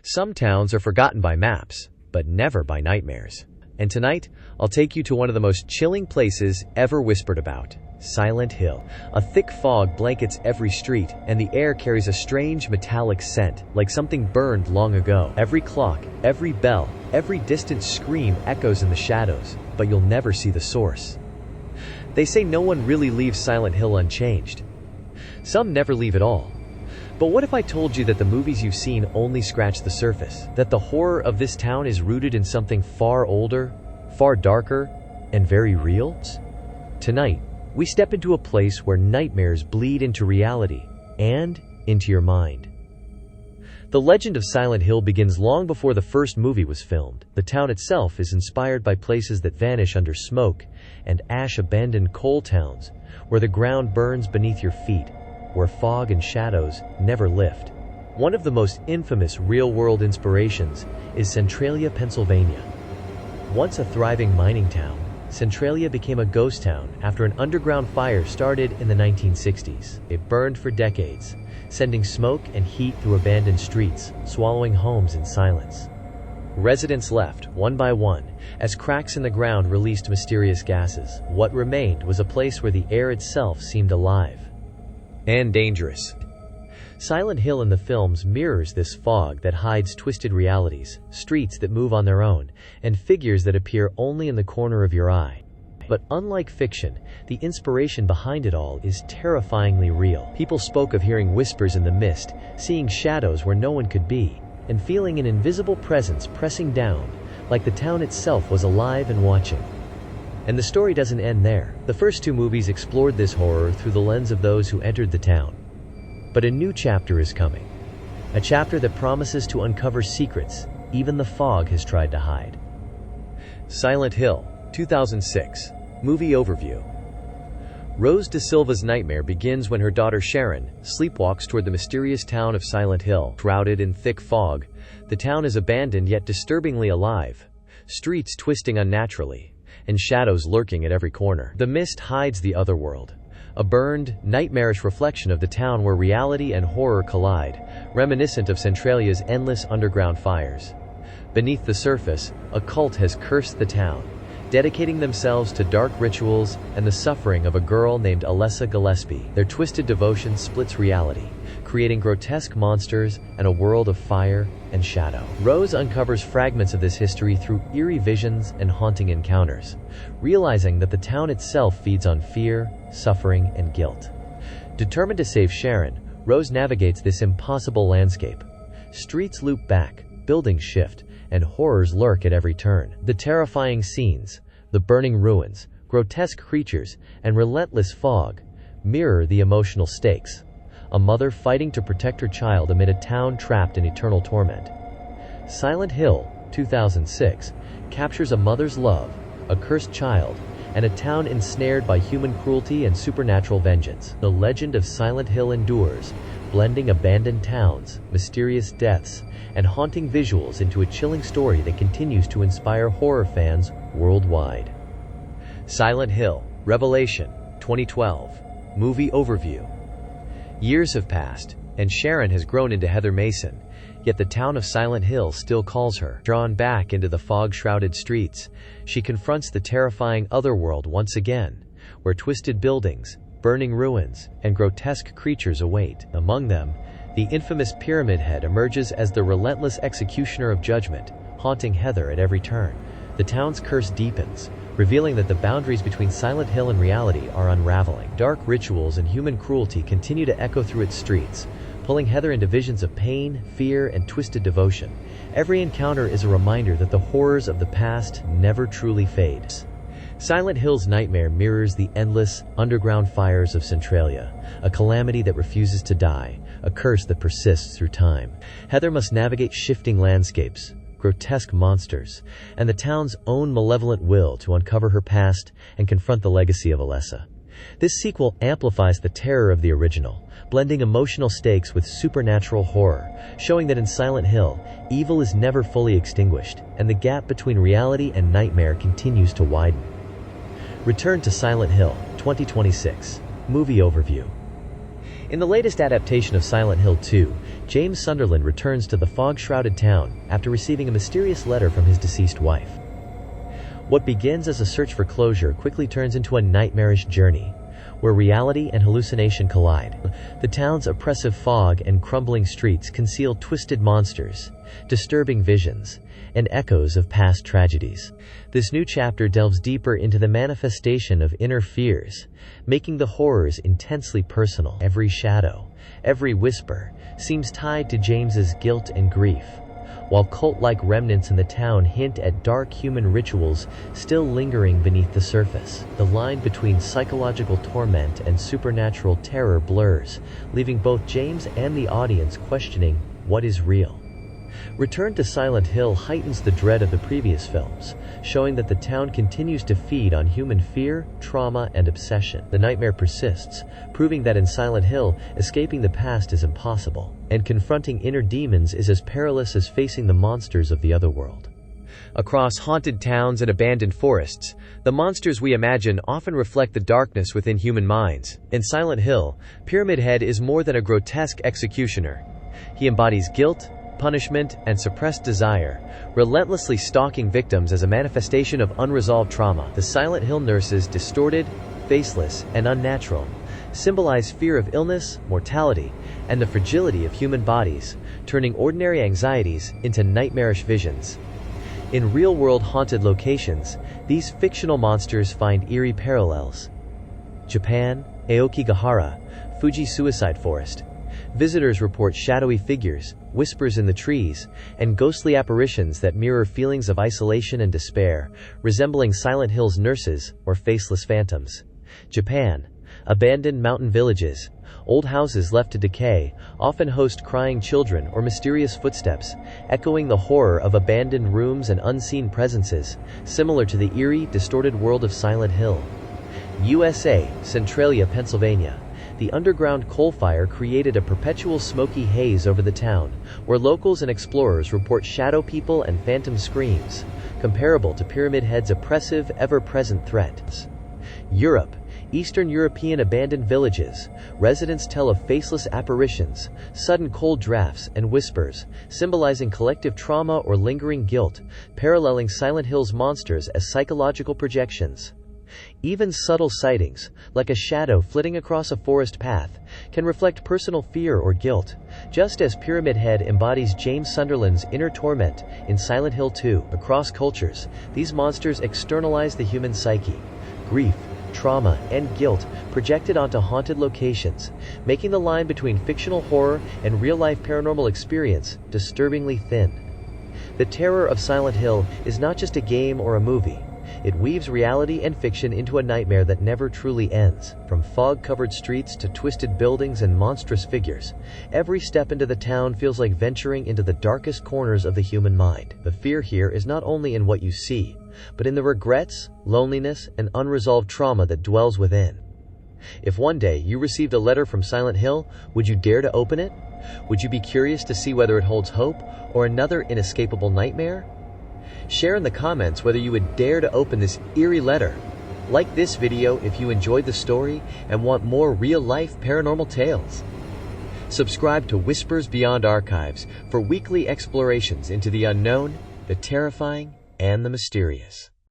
Some towns are forgotten by maps, but never by nightmares. And tonight, I'll take you to one of the most chilling places ever whispered about, Silent Hill. A thick fog blankets every street, and the air carries a strange metallic scent, like something burned long ago. Every clock, every bell, every distant scream echoes in the shadows, but you'll never see the source. They say no one really leaves Silent Hill unchanged. Some never leave at all. But what if I told you that the movies you've seen only scratch the surface? That the horror of this town is rooted in something far older, far darker, and very real? Tonight, we step into a place where nightmares bleed into reality and into your mind. The legend of Silent Hill begins long before the first movie was filmed. The town itself is inspired by places that vanish under smoke and ash, abandoned coal towns, where the ground burns beneath your feet, where fog and shadows never lift. One of the most infamous real-world inspirations is Centralia, Pennsylvania. Once a thriving mining town, Centralia became a ghost town after an underground fire started in the 1960s. It burned for decades, sending smoke and heat through abandoned streets, swallowing homes in silence. Residents left, one by one, as cracks in the ground released mysterious gases. What remained was a place where the air itself seemed alive and dangerous. Silent Hill in the films mirrors this fog that hides twisted realities, streets that move on their own, and figures that appear only in the corner of your eye. But unlike fiction, the inspiration behind it all is terrifyingly real. People spoke of hearing whispers in the mist, seeing shadows where no one could be, and feeling an invisible presence pressing down, like the town itself was alive and watching. And the story doesn't end there. The first two movies explored this horror through the lens of those who entered the town. But a new chapter is coming. A chapter that promises to uncover secrets even the fog has tried to hide. Silent Hill, 2006. Movie overview. Rose Da Silva's nightmare begins when her daughter Sharon sleepwalks toward the mysterious town of Silent Hill. Shrouded in thick fog, the town is abandoned yet disturbingly alive, streets twisting unnaturally, and shadows lurking at every corner. The mist hides the otherworld, a burned, nightmarish reflection of the town where reality and horror collide, reminiscent of Centralia's endless underground fires. Beneath the surface, a cult has cursed the town, dedicating themselves to dark rituals and the suffering of a girl named Alessa Gillespie. Their twisted devotion splits reality, creating grotesque monsters and a world of fire and shadow. Rose uncovers fragments of this history through eerie visions and haunting encounters, realizing that the town itself feeds on fear, suffering, and guilt. Determined to save Sharon, Rose navigates this impossible landscape. Streets loop back, buildings shift, and horrors lurk at every turn. The terrifying scenes, the burning ruins, grotesque creatures, and relentless fog mirror the emotional stakes. A mother fighting to protect her child amid a town trapped in eternal torment. Silent Hill, 2006, captures a mother's love, a cursed child, and a town ensnared by human cruelty and supernatural vengeance. The legend of Silent Hill endures, blending abandoned towns, mysterious deaths, and haunting visuals into a chilling story that continues to inspire horror fans worldwide. Silent Hill, Revelation, 2012. Movie overview. Years have passed, and Sharon has grown into Heather Mason, yet the town of Silent Hill still calls her. Drawn back into the fog-shrouded streets, she confronts the terrifying otherworld once again, where twisted buildings, burning ruins, and grotesque creatures await. Among them, the infamous Pyramid Head emerges as the relentless executioner of judgment, haunting Heather at every turn. The town's curse deepens, revealing that the boundaries between Silent Hill and reality are unraveling. Dark rituals and human cruelty continue to echo through its streets, pulling Heather into visions of pain, fear, and twisted devotion. Every encounter is a reminder that the horrors of the past never truly fade. Silent Hill's nightmare mirrors the endless, underground fires of Centralia, a calamity that refuses to die, a curse that persists through time. Heather must navigate shifting landscapes, grotesque monsters, and the town's own malevolent will to uncover her past and confront the legacy of Alessa. This sequel amplifies the terror of the original, blending emotional stakes with supernatural horror, showing that in Silent Hill, evil is never fully extinguished, and the gap between reality and nightmare continues to widen. Return to Silent Hill, 2026. Movie overview. In the latest adaptation of Silent Hill 2, James Sunderland returns to the fog-shrouded town after receiving a mysterious letter from his deceased wife. What begins as a search for closure quickly turns into a nightmarish journey, where reality and hallucination collide. The town's oppressive fog and crumbling streets conceal twisted monsters, disturbing visions, and echoes of past tragedies. This new chapter delves deeper into the manifestation of inner fears, making the horrors intensely personal. Every shadow, every whisper, seems tied to James's guilt and grief, while cult-like remnants in the town hint at dark human rituals still lingering beneath the surface. The line between psychological torment and supernatural terror blurs, leaving both James and the audience questioning what is real. Return to Silent Hill heightens the dread of the previous films, showing that the town continues to feed on human fear, trauma, and obsession. The nightmare persists, proving that in Silent Hill, escaping the past is impossible, and confronting inner demons is as perilous as facing the monsters of the otherworld. Across haunted towns and abandoned forests, the monsters we imagine often reflect the darkness within human minds. In Silent Hill, Pyramid Head is more than a grotesque executioner. He embodies guilt, punishment, and suppressed desire, relentlessly stalking victims as a manifestation of unresolved trauma. The Silent Hill nurses, distorted, faceless, and unnatural, symbolize fear of illness, mortality, and the fragility of human bodies, turning ordinary anxieties into nightmarish visions. In real-world haunted locations, these fictional monsters find eerie parallels. Japan, Aokigahara, Fuji Suicide Forest. Visitors report shadowy figures, whispers in the trees, and ghostly apparitions that mirror feelings of isolation and despair, resembling Silent Hill's nurses or faceless phantoms. Japan. Abandoned mountain villages. Old houses left to decay often host crying children or mysterious footsteps, echoing the horror of abandoned rooms and unseen presences, similar to the eerie, distorted world of Silent Hill. USA. Centralia, Pennsylvania. The underground coal fire created a perpetual smoky haze over the town, where locals and explorers report shadow people and phantom screams, comparable to Pyramid Head's oppressive, ever-present threats. Europe. Eastern European abandoned villages. Residents tell of faceless apparitions, sudden cold drafts, and whispers, symbolizing collective trauma or lingering guilt, paralleling Silent Hill's monsters as psychological projections. Even subtle sightings, like a shadow flitting across a forest path, can reflect personal fear or guilt, just as Pyramid Head embodies James Sunderland's inner torment in Silent Hill 2. Across cultures, these monsters externalize the human psyche, grief, trauma, and guilt projected onto haunted locations, making the line between fictional horror and real-life paranormal experience disturbingly thin. The terror of Silent Hill is not just a game or a movie. It weaves reality and fiction into a nightmare that never truly ends. From fog-covered streets to twisted buildings and monstrous figures, every step into the town feels like venturing into the darkest corners of the human mind. The fear here is not only in what you see, but in the regrets, loneliness, and unresolved trauma that dwells within. If one day you received a letter from Silent Hill, would you dare to open it? Would you be curious to see whether it holds hope or another inescapable nightmare? Share in the comments whether you would dare to open this eerie letter. Like this video if you enjoyed the story and want more real-life paranormal tales. Subscribe to Whispers Beyond Archives for weekly explorations into the unknown, the terrifying, and the mysterious.